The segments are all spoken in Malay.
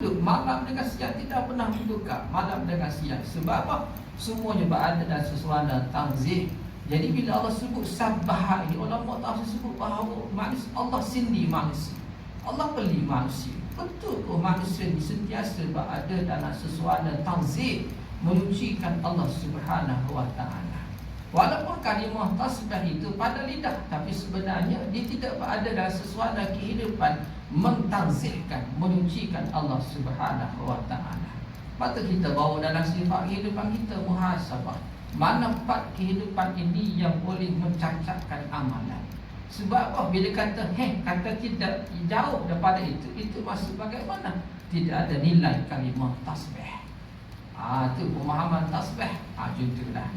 hidup malam dengan siang, tidak pernah bertukar malam dengan siang. Sebab apa? Semuanya berada dalam suasana tanzih. Jadi bila Allah sebut sabbaha ini, ulama tak sebut bahawa manusia, Allah sendiri manusia, Allah beli manusia. Betul ke manusia ini sentiasa berada dalam suasana tanzih, menyucikan Allah Subhanahu wa taala. Walaupun kalimah tasbih itu pada lidah, tapi sebenarnya dia tidak berada dalam suasana kehidupan mentazihkan, menyucikan Allah Subhanahu wa taala. Patut kita bawa dalam sifat kehidupan kita muhasabah. Mana part kehidupan ini yang boleh mencacatkan amalan? Sebab apa? Bila kata kata tidak, jauh daripada itu masih bagaimana? Tidak ada nilai kalimah tasbih. Itu pemahaman tasbih. Contohlah.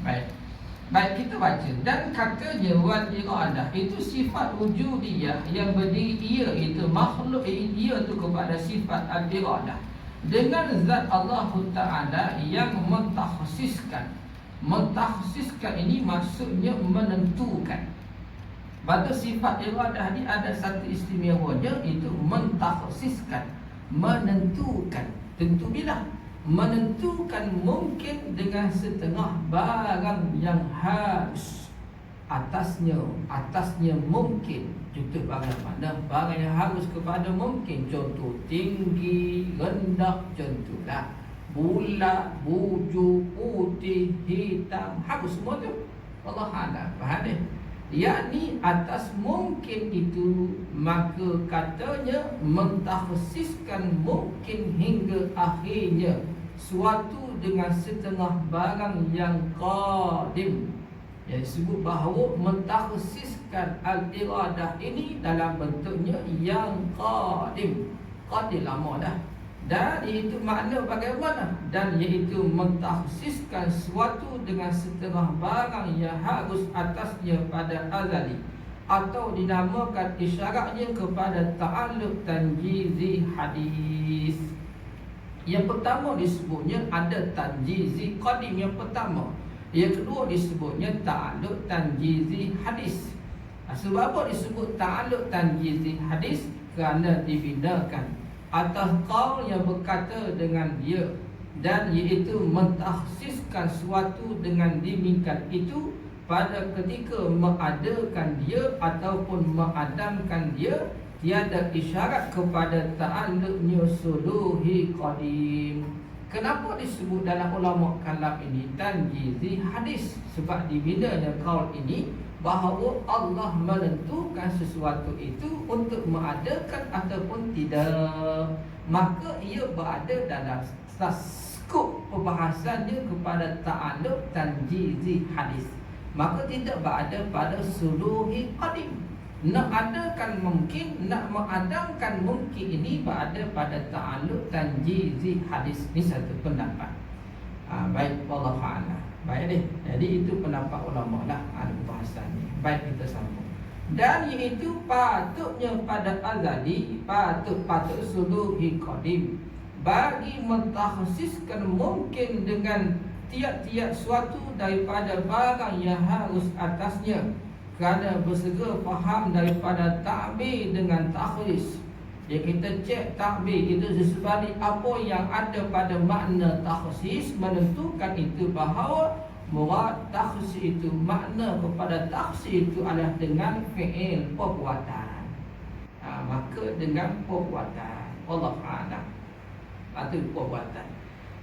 Baik, kita baca. Dan katanya wal iradah itu sifat wujudiyah yang berdiri ia itu makhluk ia itu kepada sifat al-iradah dengan zat Allah Ta'ala yang mentakhsiskan. Mentakhsiskan ini maksudnya menentukan. Pada sifat iradah ni ada satu istimewanya, itu mentakhsiskan, menentukan. Tentu bila menentukan mungkin dengan setengah barang yang harus atasnya mungkin. Contoh bagaimana barang yang harus kepada mungkin, contoh tinggi, rendah, contohlah bulat, bujur, putih, hitam, harus semua tu Allah Ta'ala faham ni. Yakni atas mungkin itu, maka katanya mentakhsiskan mungkin hingga akhirnya suatu dengan setengah barang yang qadim. Yang disebut bahawa mentakhsiskan al-iradah ini dalam bentuknya yang qadim. Qadim lama dah. Dan iaitu makna bagaimana? Dan iaitu mentakhsiskan suatu dengan setengah barang yang harus atasnya pada azali, atau dinamakan isyaratnya kepada ta'alluq tanjizi hadis. Yang pertama disebutnya ada tanjizi qadim yang pertama. Yang kedua disebutnya ta'alluq tanjizi hadis. Sebab apa disebut ta'alluq tanjizi hadis? Kerana dibinakan atas qaul yang berkata dengan dia, dan iaitu mentakhsiskan suatu dengan demikian itu pada ketika mengadakan dia ataupun mengadamkan dia, tiada isyarat kepada ta'alluqnya suluhi qadim. Kenapa disebut dalam ulama kalam ini tanjizi hadis? Sebab dibinanya qaul ini bahawa Allah menentukan sesuatu itu untuk mengadakan ataupun tidak, maka ia berada dalam skop pembahasannya kepada ta'alluq tanjizi hadis, maka tidak berada pada suluhi qadim. Nak adakan mungkin, nak mengadamkan mungkin ini berada pada ta'alluq tanjizi hadis. Ini satu pendapat. Baik, wallahu a'lam. Baik ni. Jadi itu pendapat ulama lah ada pembahasan ni. Baik, kita sambung. Dan iaitu patutnya pada azali, patut suluhi qadim, bagi mentakhsiskan mungkin dengan tiap-tiap suatu daripada barang yang harus atasnya, kerana bersegera faham daripada ta'bir dengan takhsis. Ya, kita cek takbir itu sesuai apa yang ada pada makna takhsis, menentukan itu bahawa murad takhsis itu, makna kepada takhsis itu adalah dengan fi'il, perbuatan. Maka dengan perbuatan Allah Ta'ala, itu perbuatan.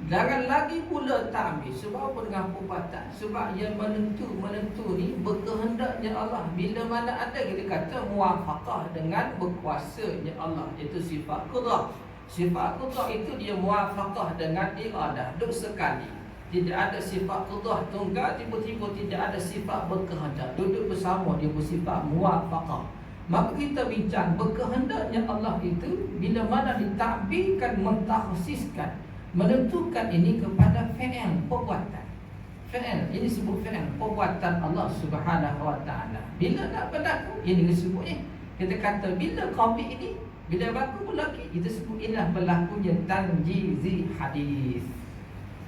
Jangan lagi pula ta'bir. Sebab apa dengan perbuatan? Sebab yang menentu ni berkehendaknya Allah. Bila mana ada kita kata muwafaqah dengan berkuasanya Allah, iaitu sifat qudrah. Sifat qudrah itu dia muwafaqah dengan iradah. Duk sekali. Tidak ada sifat qudrah tunggal, tiba-tiba tidak ada sifat berkehendak. Duduk bersama dia bersifat muwafaqah. Maka kita bincang berkehendaknya Allah itu bila mana ditakbirkan, mentakhsiskan, menentukan ini kepada fi'il, perbuatan. Fi'il, ini sebut fi'il, perbuatan Allah Subhanahu wa ta'ala. Bila nak berlaku, ini disebutnya. Kita kata bila qabil ini, bila berlaku berlaku, itu sebut inilah berlakunya tanjizi hadis.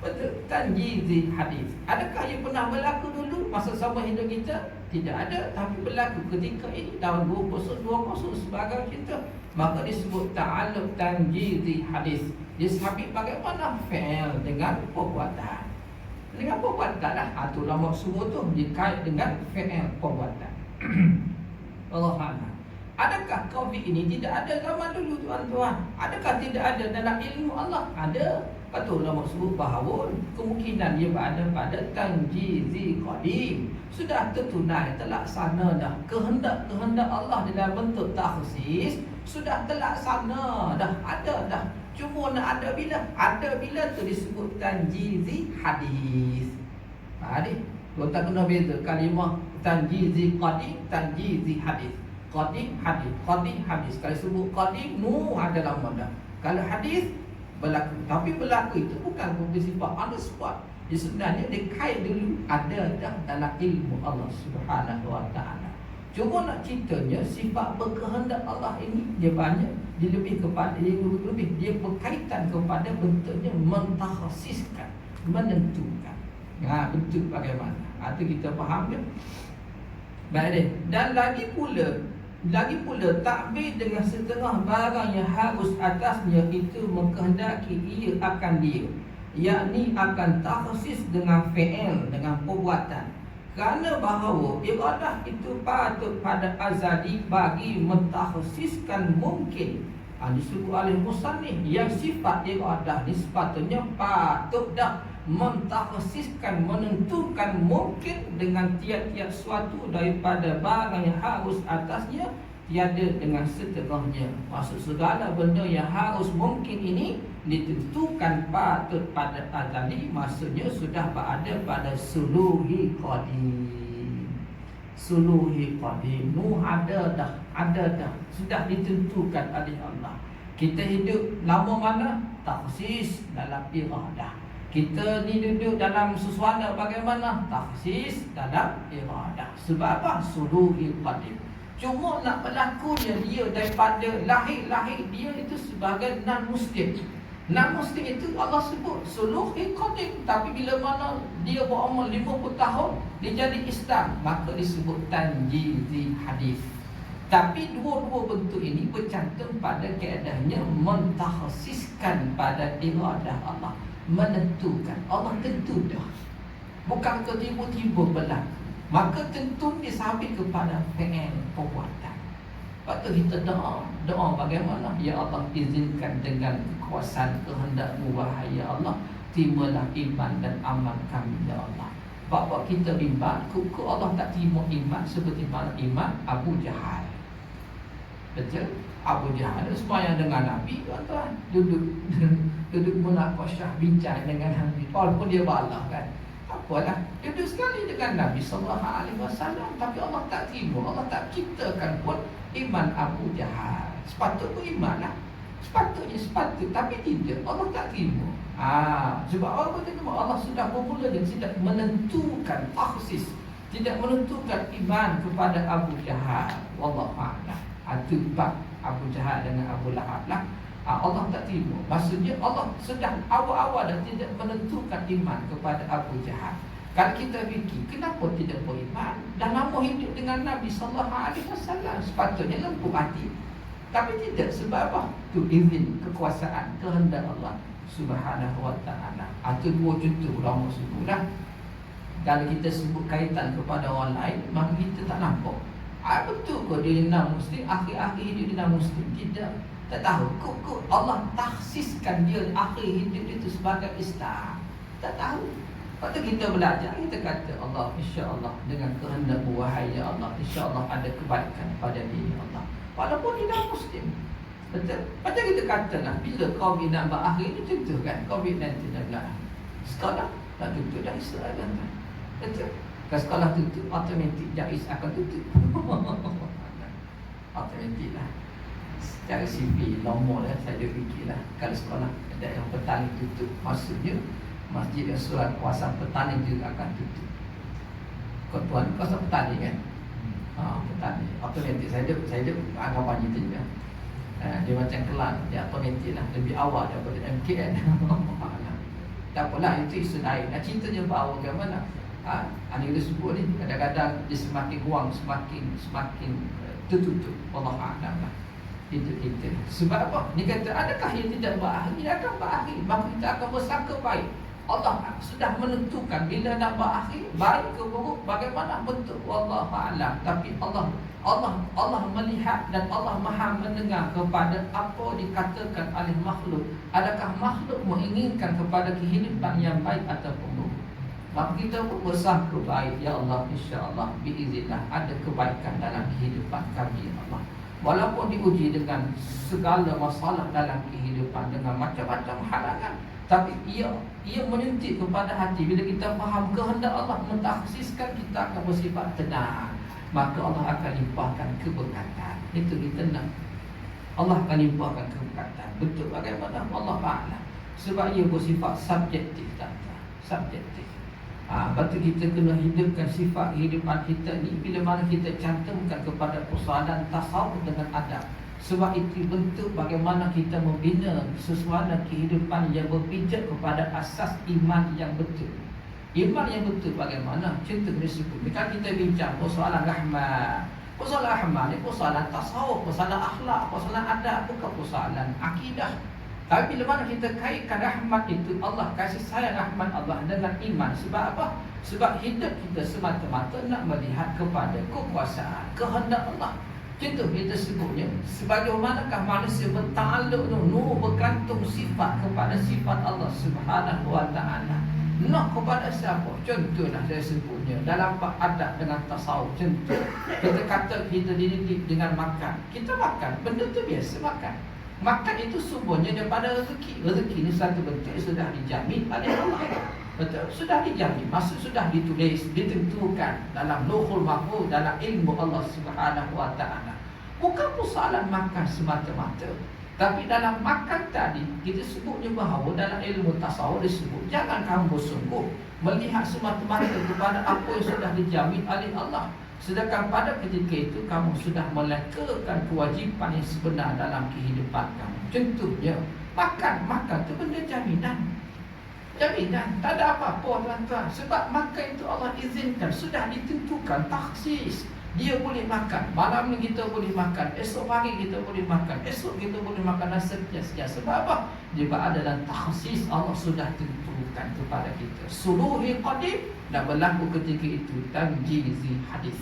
Betul, tanjizi hadis. Adakah yang pernah berlaku dulu masa sama hidup kita? Tidak ada, tapi berlaku ketika ini tahun 2020 sebagai kita. Maka disebut ta'alluq tanjizi hadis. Dia sabit bagaimana? Fi'il dengan perbuatan. Dengan perbuatan lah. Itu lama semua tu dikait dengan fi'il perbuatan. Allah Ta'ala. Adakah COVID ini tidak ada zaman dulu tuan-tuan? Adakah tidak ada dalam ilmu Allah? Ada. Kata ulama sebut bahawa kemungkinan dia berada pada tanjizi qadim. Sudah tertunai, terlaksana dah. Kehendak-kehendak Allah dalam bentuk takhsis sudah terlaksana dah. Ada dah. Cuma nak ada bila? Ada bila tu disebut tanjizi hadis. Adik, kita kena beza kalimah tanjizi qadim, tanjizi hadis. Qadim hadis, qadim hadis. Kalau sebut qadim, ada lama dah. Kalau hadis berlaku, tapi berlaku itu bukan bersifat on the spot. Dia sebenarnya dia kait dulu ada dah dalam ilmu Allah Subhanahu Wa Taala. Cuma nak ceritanya sifat berkehendak Allah ini dia banyak, dia lebih kepada dia berkaitan kepada bentuknya mentakhsiskan, menentukan. Bentuk bagaimana? Itu kita faham ya. Baik. Dan lagi pula takbir dengan setengah barang yang harus atasnya itu mengkehendaki ia akan dia, yakni akan takhsis dengan fi'il, dengan perbuatan. Kerana bahawa iradah itu patut pada azali bagi mentakhsiskan mungkin. Disebut oleh musannif yang sifat iradah ni sepatutnya patut dah mentakhsiskan, menentukan mungkin dengan tiap-tiap suatu daripada barang yang harus atasnya tiada dengan setengahnya. Maksud segala benda yang harus mungkin ini ditentukan patut pada azali, maksudnya sudah berada pada suluhi qadim. Suluhi qadim ada dah, sudah ditentukan oleh Allah. Kita hidup lama mana? Takhsis dalam iradah. Kita ni duduk dalam susuana bagaimana? Takhsis dalam iradah. Sebab apa? Suluhi qadim. Cuma nak berlakunya dia daripada lahir dia itu sebagai non-muslim. Non-muslim itu Allah sebut suluhi qadim. Tapi bila mana dia berumur 50 tahun, dia jadi Islam, maka disebut tanjizi hadis. Tapi dua-dua bentuk ini bercantum pada keadaannya mentakhsiskan pada iradah Allah. Menentukan. Allah tentu dah. Bukan tiba-tiba berlaku. Maka tentu disabit kepada fi'il perbuatan. Lepas tu kita doa bagaimana? Ya Allah, izinkan dengan kekuasaan kehendak-Mu wahai ya Allah, terimalah iman dan amal kami ya Allah. Bapak kita iman, kuku Allah tak terima iman seperti mana iman Abu Jahal. Betul? Abu Jahal sembahyang dengan Nabi, tuan-tuan, duduk munaqasyah bincang dengan Nabi, walaupun dia balah kan. Apalah, duduk sekali dengan Nabi sallallahu alaihi wasallam, tapi Allah tak terima, Allah tak ciptakan pun iman Abu Jahal. Sepatutnya berimanlah. Sepatut, tapi tidak, Allah tak terima. Sebab Allah kata Allah sudah bermula dan tidak menentukan takhsis, tidak menentukan iman kepada Abu Jahal. Wallahu a'lam. Itu bab Abu Jahal dengan Abu Lahab lah. Allah tak terima. Maksudnya Allah sedang awal-awal dan tidak menentukan iman kepada Abu Jahal. Kalau kita fikir, kenapa tidak beriman dan lama hidup dengan Nabi sallallahu alaihi wasallam, sepatutnya lembut hati. Tapi tidak, sebab apa? Itu izin kekuasaan kehendak Allah Subhanahu wa taala. Itu dua contoh ulama sebutlah. Kalau kita sebut kaitan kepada orang lain, maka kita tak nampak. Betul ke dia non-Muslim, akhir-akhir hidup dia non-Muslim? Tidak. Tak tahu. Kok Allah takhsiskan dia akhir hidup dia itu sebagai Islam? Tak tahu. Lepas tu kita belajar, kita kata Allah, insya-Allah dengan kehendak-Mu wahai ya Allah, insya-Allah ada kebaikan pada dia ya Allah. Walaupun dia non-Muslim. Betul? Macam kita katalah, bila COVID nak berakhir itu contoh kan, COVID-19 dah berakhir. Sekolah nak tutup dah Israel kan. Betul? Kalau sekolah tutup, automatik JAIS akan tutup. Automatik lah. Secara sipil, normal lah, saya fikirlah. Kalau sekolah daerah petani tutup, maksudnya masjid yang surat kawasan petani juga akan tutup. Ketuan kawasan petani kan? Petani. Automatik saya anggapan itu juga. Dia macam Kelang, dia automatik lah. Lebih awal daripada MKN. Tak apalah, itu isu lain. Ceritanya bahawa bagaimana Ani kita sebut ni, kadang-kadang dia semakin ruang, semakin tertutup. Allah a'lam lah. Itu kita. Sebab apa? Dia kata, adakah yang tidak berakhir? Dia akan berakhir. Maka kita akan bersangka baik. Allah sudah menentukan bila nak berakhir, baik ke buruk, bagaimana bentuk, wallahu a'lam. Tapi Allah melihat dan Allah Maha mendengar kepada apa dikatakan oleh makhluk. Adakah makhluk menginginkan kepada kehidupan yang baik ataupun buruk? Maka kita pun bersangka baik, ya Allah, insya-Allah biiznillah ada kebaikan dalam kehidupan kami, ya Allah. Walaupun diuji dengan segala masalah dalam kehidupan, dengan macam-macam halangan, tapi ia menyentik kepada hati. Bila kita faham kehendak Allah mentakhsiskan, kita akan bersifat tenang, maka Allah akan limpahkan keberkatan. Itu kita nak. Allah akan limpahkan keberkatan. Betul bagaimana? Allah a'lam. Sebab ia bersifat subjektif, subjektif. Betul, kita kena hidupkan sifat kehidupan kita ni bila mana kita cantumkan kepada persoalan tasawuf dengan adab. Sebab itu bentuk bagaimana kita membina sesuatu kehidupan yang berpijak kepada asas iman yang betul. Iman yang betul bagaimana? Contoh disebut, kan kita bincang persoalan rahmat. Persoalan rahmat ni persoalan tasawuf, persoalan akhlak, persoalan adab, bukan persoalan akidah. Tapi bila mana kita kaitkan rahmat itu, Allah kasih sayang rahmat Allah dengan iman. Sebab apa? Sebab hidup kita semata-mata nak melihat kepada kekuasaan, kehendak Allah. Contoh kita sebutnya, sebagaimanakah manusia bertakluk bergantung sifat kepada sifat Allah Subhanahu wa ta'ala. Nak kepada siapa? Contohlah saya sebutnya dalam bab adab dengan tasawuf. Contoh, kita kata kita dididik dengan makan. Kita makan, benda tu biasa makan. Makan itu sumbernya daripada rezeki. Rezeki ini satu bentuk sudah dijamin oleh Allah. Betul, sudah dijamin. Maksud sudah ditulis, ditentukan dalam Lauhul Mahfuz, dalam ilmu Allah Subhanahu wa ta'ala. Bukan persoalan makan semata-mata. Tapi dalam makan tadi, kita sebutnya bahawa dalam ilmu tasawuf disebut, jangan kamu bersungguh melihat semata-mata kepada apa yang sudah dijamin oleh Allah. Sedangkan pada ketika itu kamu sudah melakukan kewajipan yang sebenar dalam kehidupan kamu. Contohnya, makan itu benda jaminan. Jaminan, tak ada apa-apa tuan-tuan. Sebab makan itu Allah izinkan, sudah ditentukan takhsis. Dia boleh makan, malam ni kita boleh makan, esok pagi kita boleh makan, esok kita boleh makan, dan seterusnya. Sebab apa? Dia berada dalam takhsis, Allah sudah tentukan kepada kita. Suluhi qadim, dan berlaku ketika itu tanjizi hadis.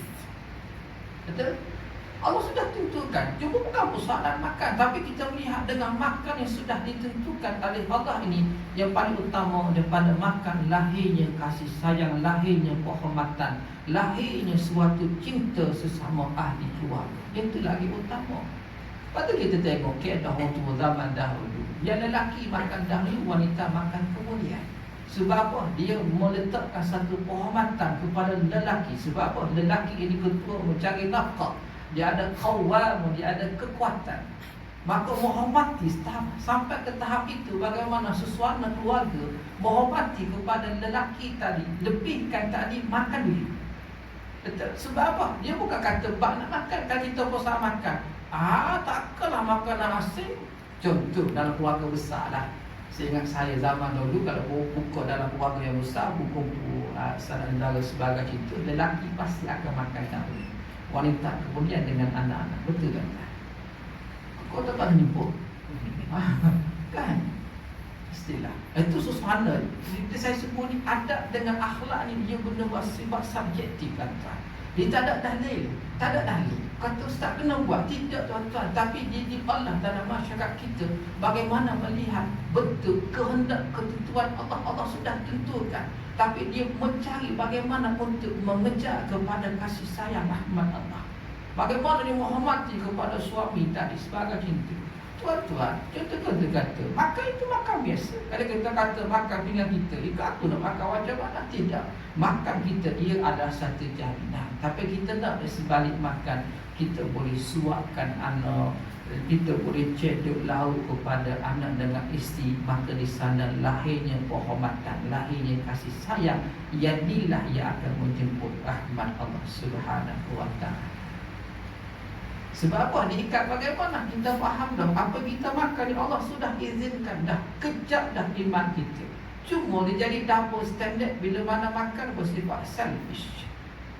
Betul? Allah sudah tentukan. Cuma bukan persoalan makan, tapi kita melihat dengan makan yang sudah ditentukan oleh Allah ini, yang paling utama daripada makan, lahirnya kasih sayang, lahirnya penghormatan, lahirnya suatu cinta sesama ahli keluarga. Itu lagi utama. Lepas tu kita tengok keadaan orang tua zaman dahulu, yang lelaki makan dahulu, wanita makan kemudian. Sebab apa? Dia meletakkan satu penghormatan kepada lelaki. Sebab apa? Lelaki ini ketua mencari nafkah. Dia ada qawwam, dia ada kekuatan. Maka menghormati sampai ke tahap itu, bagaimana sesuatu keluarga menghormati kepada lelaki tadi, lebihkan tadi makan dulu. Betul? Sebab apa? Dia bukan kata bak nak makan, kan kita pasal makan. Takkanlah makanan asing. Contoh dalam keluarga besar lah. Saya ingat saya zaman dulu, kalau buka dalam keluarga yang besar, buku saudara sebagai itu, lelaki pasti akan makan dahulu, wanita kemudian dengan anak-anak. Betul kan? Kau tak nipu? Kan? Istilah itu suasana. Saya sebut ni adab dengan akhlak ni, dia benda bersifat subjektif kan tuan. Dia tak ada dalil. Tak ada dalil. Kata ustaz kena buat. Tidak tuan-tuan. Tapi di Allah dalam masyarakat kita, bagaimana melihat betul kehendak ketentuan Allah. Allah sudah tentukan. Tapi dia mencari bagaimana untuk mengejar kepada kasih sayang rahmat Allah. Bagaimana dia menghormati kepada suami tadi sebagai cinta. Tuan-tuan, contoh kata makan itu makan biasa. Kalau kita kata makan dengan kita, aku nak makan wajah mana? Tidak. Makan kita dia adalah satu jaminan. Tapi kita tak ada sebalik makan. Kita boleh suapkan anak, kita boleh cedok lauk kepada anak dengan isteri. Maka di sana lahirnya penghormatan, lahirnya kasih sayang. Inilah yang akan menjemput rahmat Allah Subhanahu wa ta'ala. Sebab apa? Diikat bagaimana? Kita faham dah apa kita makan ni Allah sudah izinkan dah. Kejap dah iman kita. Cuma dia jadi double standard bila mana makan bersifat selfish.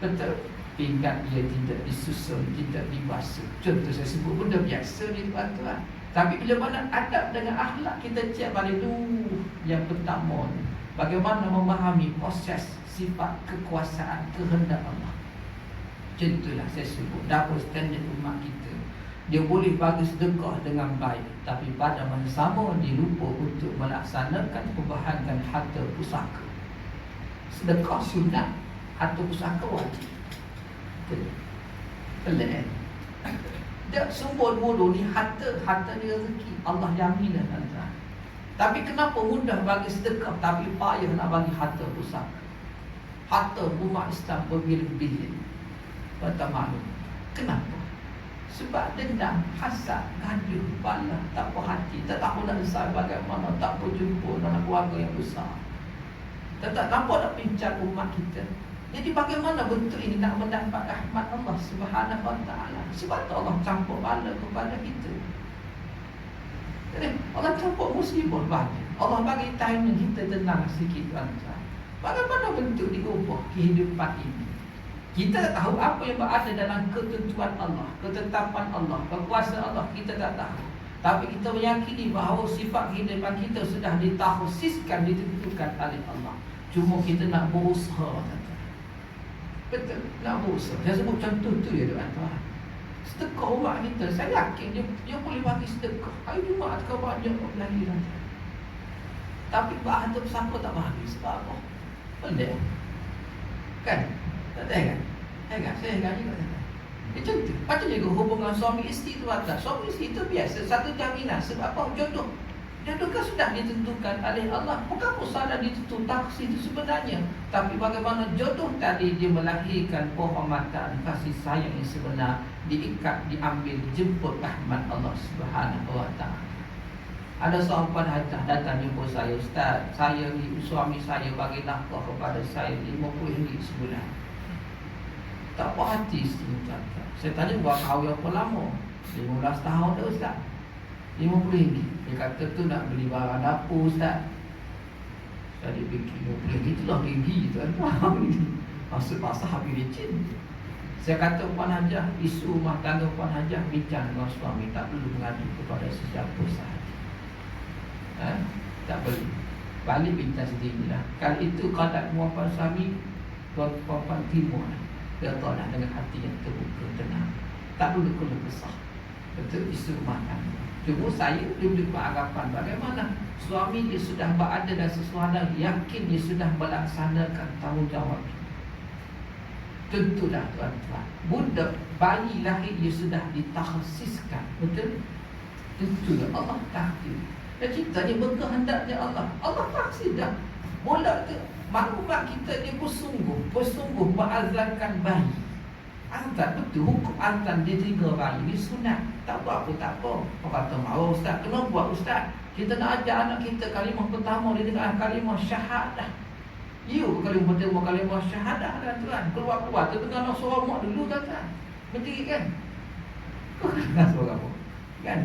Betul? pinggan ia tidak disusun, tidak dibasuh. Contoh saya sebut benda biasa ni tuan-tuan. Tapi bila mana adab dengan akhlak, kita cek balik dulu. Yang pertama ni, bagaimana memahami proses sifat kekuasaan kehendak Allah. Contohlah saya sebut double standard umat kita. Dia boleh bagi sedekah dengan baik, tapi pada masa sama dia lupa untuk melaksanakan pembahagian harta pusaka. Sedekah sunat, harta pusaka wajib. Pelik. Dia sumber dua ni harta ni rezeki. Allah jamin dah. Tapi kenapa mudah bagi sedekah tapi payah nak bagi harta pusaka? Harta umat Islam berbilik-bilik. Tuan-tuan maklum. Kenapa? Sebab dendam, hasad, gaduh, balah, tak puas hati, tak tahu nak besar bagaimana, tak berjumpa dalam keluarga yang besar. Tak nampak nak pincang umat kita. Jadi bagaimana bentuk ini nak mendapat rahmat Allah Subhanahu Wa Taala? Sebab tu Allah campur bala kepada kita. Jadi Allah campur musibah bagi. Allah bagi timing kita tenang sikit tuan-tuan. Bagaimana bentuk diubah kehidupan ini? Kita tak tahu apa yang berada dalam ketentuan Allah, ketetapan Allah, kekuasaan Allah, kita tak tahu. Tapi kita meyakini bahawa sifat kehidupan kita sudah ditakhsiskan, ditentukan oleh Allah. Cuma kita nak berusaha. Betul, nak berusaha. Saya sebut contoh tu ya tuan-tuan. Sedekah umat kita, saya yakin dia boleh bagi sedekah. Hari Jumaat kau banyak lahiran. Tapi bahan tu siapa tak bagi? Sebab apa? Pelik. Kan? Tak tahu kan? Saya ingat juga. Macam tu. Macam juga hubungan suami isteri tu ada. Suami isteri tu biasa satu jaminan. Sebab apa? Jodoh. Jodoh kan sudah ditentukan oleh Allah. Bukan salah ditentukan taksi itu sebenarnya. Tapi bagaimana jodoh tadi dia melahirkan penghormatan, kasih sayang yang sebenar, diikat, diambil, dijemput rahmat Allah Subhanahu Wa Taala. Ada seorang puan hajah datang jumpa saya, Ustaz, suami saya bagi nafkah kepada saya RM50 sebulan. Tak puas hati isteri kata. Saya tanya buat kahwin apa lama? 15 tahun dah Ustaz. RM50. Dia kata tu nak beli barang dapur Ustaz. Saya fikir RM50 itulah gigi tuan. Masuk pasar habis licin. Saya kata Puan Hajah, isu rumah tangga Puan Hajah bincang dengan suami, tak perlu mengadu kepada sesiapa sahaja. Tak perlu. Balik bincang sendirilah. Kali itu kadang muapan suami, tuan-tuan timur lah. Dia tahu lah dengan hati yang terbuka, tenang. Tak perlu keluh kesah. Betul, isu rumah tangga. Cuma saya belum beranggapan bagaimana suami dia sudah berada dalam sesuatu, yakin dia sudah melaksanakan tanggungjawab. Tentulah tuan-tuan, budak bayi lahir dia sudah ditakhsiskan. Betul? Tentulah Allah takdir. Dan kita ni berkehendaknya Allah. Allah taksir dah. Bola tu maklumat kita dia bersungguh mengazankan bayi. Azan betul, hukum azan dia tiga bayi ni sunat. Tak buat apa tak apa. Orang kata mau Ustaz, kena buat Ustaz. Kita nak ajar anak kita kalimah pertama dia dengar kalimah syahadah. You kalimah pertama kalimah syahadah tuan. Keluar-keluar tu dengar suara mak dulu tuan. Berdiri kan? Kau dengar suara apa? Kan?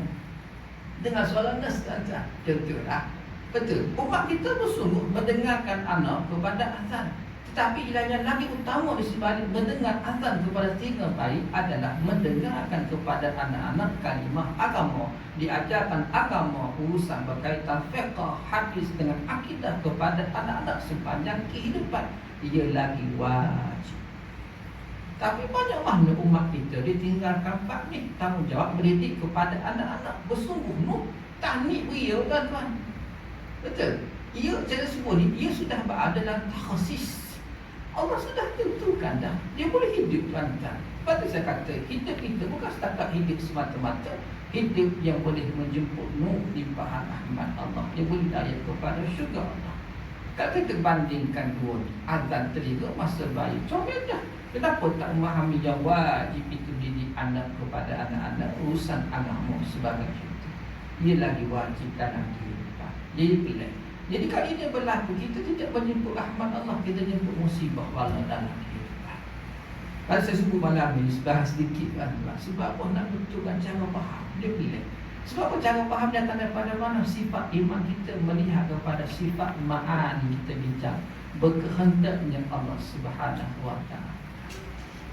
Dengan suara nas tuan. Contohlah. Betul. Umat kita bersungguh mendengarkan anak kepada azan. Tetapi yang lagi utama di sebalik mendengar azan kepada tiga bayi adalah mendengarkan kepada anak-anak kalimah agama, diajarkan agama, urusan berkaitan fiqh, hadis dengan akidah kepada anak-anak sepanjang kehidupan. Ia lagi wajib. Tapi banyak mana umat kita ditinggalkan bab ni, tanggungjawab mendidik kepada anak-anak bersungguh tahnik beria tuan-tuan. Betul. Ia cara sebut ni, ia sudah berada dalam takhsis. Allah sudah tentukan dah. Dia boleh hidup tuan-tuan. Lepas tu saya kata, hidup kita bukan setakat hidup semata-mata. Hidup yang boleh menjemput nur limpahan rahmat Allah. Dia boleh daya kepada syurga Allah. Kalau kita bandingkan dua ni, azan telinga masa bayi, comel dah. Kenapa tak memahami yang wajib itu didik anak kepada anak-anak urusan agama sebagai contoh. Ia lagi wajib dalam kehidupan. Jadi pilih. Jadi kalau ini berlaku, kita tidak menjemput rahmat Allah, kita jemput musibah bala dalam kehidupan. Kalau saya sebut malam ini, bahas sedikit tuan-tuan. Sebab apa nak betulkan cara faham? Dia pilih. Sebab apa cara faham datang daripada mana? Sifat iman kita melihat kepada sifat ma'ani kita bincang. Berkehendaknya Allah Subhanahu Wa Taala.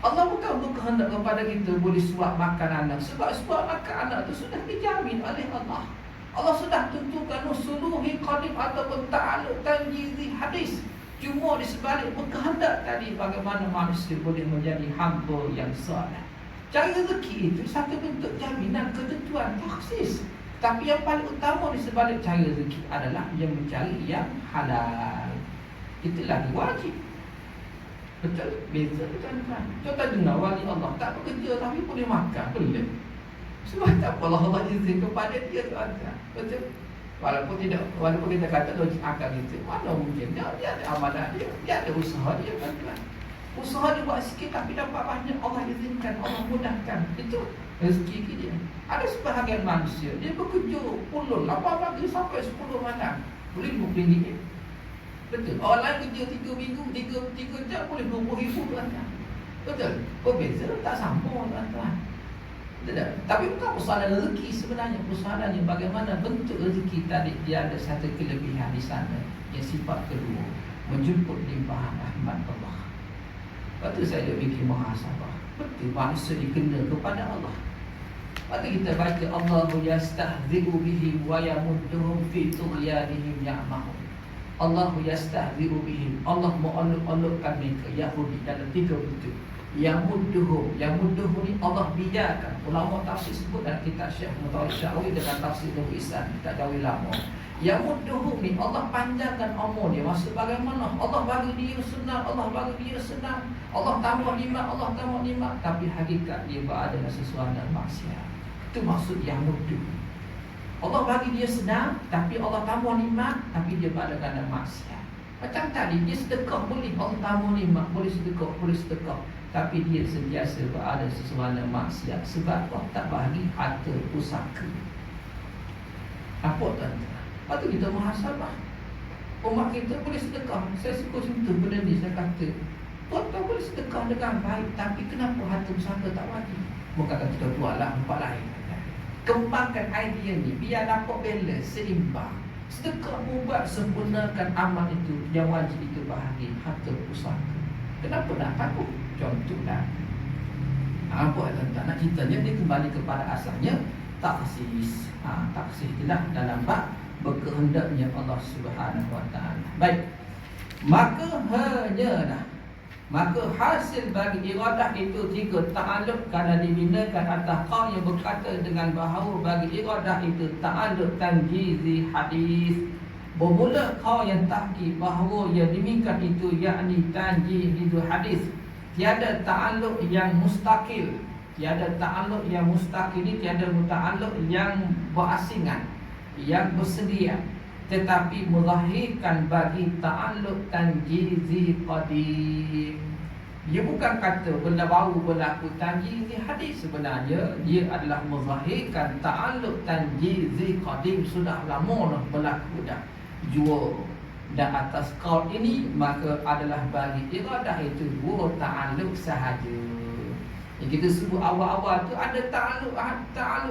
Allah bukan berkehendak kepada kita boleh suap makan anak. Sebab suap makan anak itu sudah dijamin oleh Allah. Allah sudah tentukan usuluhi qadim ataupun ta'alluq tanjizi hadis. Cuma di sebalik berkehendak tadi bagaimana manusia boleh menjadi hamba yang soleh. Cari rezeki itu satu bentuk jaminan ketentuan taksis. Tapi yang paling utama di sebalik cari rezeki adalah yang mencari yang halal. Itu lagi wajib. Betul? Beza tuan-tuan. Contoh dengar wali Allah tak bekerja tapi boleh makan. Boleh. Sebab tak apa Allah izin kepada dia tuan-tuan. Betul? Walaupun kita kata logik akal kita, mana mungkin dia ada amalan dia ada usaha dia tuan-tuan. Usaha dia buat sikit tapi dapat banyak, Allah izinkan, Allah mudahkan. Itu rezeki dia. Ada sebahagian manusia dia bekerja puluh 8 pagi sampai 10 malam boleh RM20. Betul. Orang lain kerja 3 minggu 3 jam boleh RM20,000 tuan-tuan. Betul. Berbeza tak sama tuan-tuan. Tidak. Tapi bukan persoalan rezeki sebenarnya. Persoalannya bagaimana bentuk rezeki tadi. Dia ada satu kelebihan di sana. Yang sifat kedua, menjemput limpahan rahmat Allah. Lepas tu saya bikin muhasabah. Betul manusia dikena kepada Allah. Lepas tu kita baca Allahu yastahzi'u bihim wa yamudduhum fi tughyanihim ya'mahun. Allahu yastahzi'u bihim. Allah mengolok-olokkan mereka Yahudi dalam 3 bentuk. Yamudduhum ni Allah biarkan. Ulama tafsir sebut dalam kitab Syekh Mutawalli Sya'wi dengan tafsir Nuh Isan tak jauh lama. Yamudduhum ni Allah panjangkan umur dia. Maksud bagaimana? Allah bagi dia senang, Allah bagi dia senang. Allah tambah nikmat, Allah tambah nikmat, tapi hakikat dia berada dalam sesuatu dan maksiat. Itu maksud yamudduh. Allah bagi dia senang, tapi Allah tambah nikmat, tapi dia berada dalam maksiat. Macam tadi dia sedekah boleh, Allah tambah nikmat, boleh sedekah. Tapi dia sentiasa berada sesuatu dan maksiat. Sebab Allah tak bagi harta pusaka. Apa tuan-tuan? Lepas tu kita muhasabah. Umat kita boleh sedekah. Saya suka sentuh benda ni. Saya kata tuan-tuan boleh sedekah dengan baik, tapi kenapa harta pusaka tak wajib? Bukan kata kita buatlah tempat lain. Kembangkan idea ni biar dapat balance, seimbang. Sedekah buat sempurnakan amal itu. Yang wajib itu bahagi harta pusaka. Kenapa nak takut? Contohlah, apa tuan-tuan nak ceritanya, dia kembali kepada asalnya taksis. Taksis itulah dalam bab berkehendaknya Allah Subhanahu Wa Taala. Baik, maka hasil bagi iradah itu 3 ta'alluq kerana dibinakan atas qaul yang berkata dengan bahawa bagi iradah itu ta'alluq tanjizi hadis. Bermula qaul yang tahqiq bahawa yang diminkan itu yakni tanjizi hadis. Tiada ta'alluq yang mustaqil. Tiada ta'alluq yang mustaqil ni, tiada ta'alluq yang berasingan, yang bersedia, tetapi muzahirkan bagi ta'alluq tanjizi qadim. Dia bukan kata benda baru berlaku tanjizi hadis. Sebenarnya dia adalah muzahirkan ta'alluq tanjizi qadim. Sudah lama dah berlaku dah. Jua dan atas qaul ini maka adalah bagi iradah itu 2 ta'alluq sahaja. Yang kita sebut awal-awal tu ada ta'alluq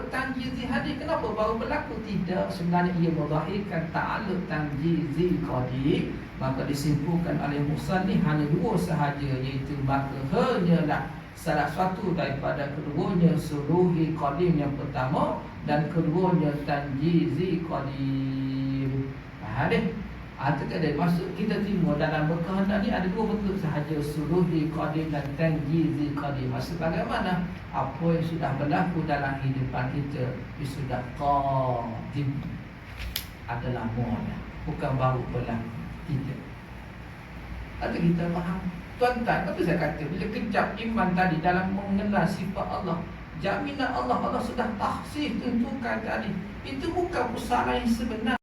tanjizi hadis. Kenapa baru berlaku? Tidak, sebenarnya ia menzahirkan ta'alluq tanjizi qadim. Maka disimpulkan oleh musannif hanya 2 sahaja, iaitu maka hanyalah salah satu daripada keduanya suluhi qadim yang pertama dan keduanya tanjizi qadim. Itu ada maksud kita terima dalam berkehendak ni ada 2 bentuk sahaja, suluhi qadim dan tanjizi qadim. Maksud bagaimana? Apa yang sudah berlaku dalam hidupan kita dia sudah qadim, adalah mudah, bukan baru berlaku. Tidak. Ada kita faham. Tuan-tuan, apa saya kata bila kejap iman tadi dalam mengenal sifat Allah, jaminan Allah sudah takhsis tentukan tadi. Itu bukan persoalan yang sebenar.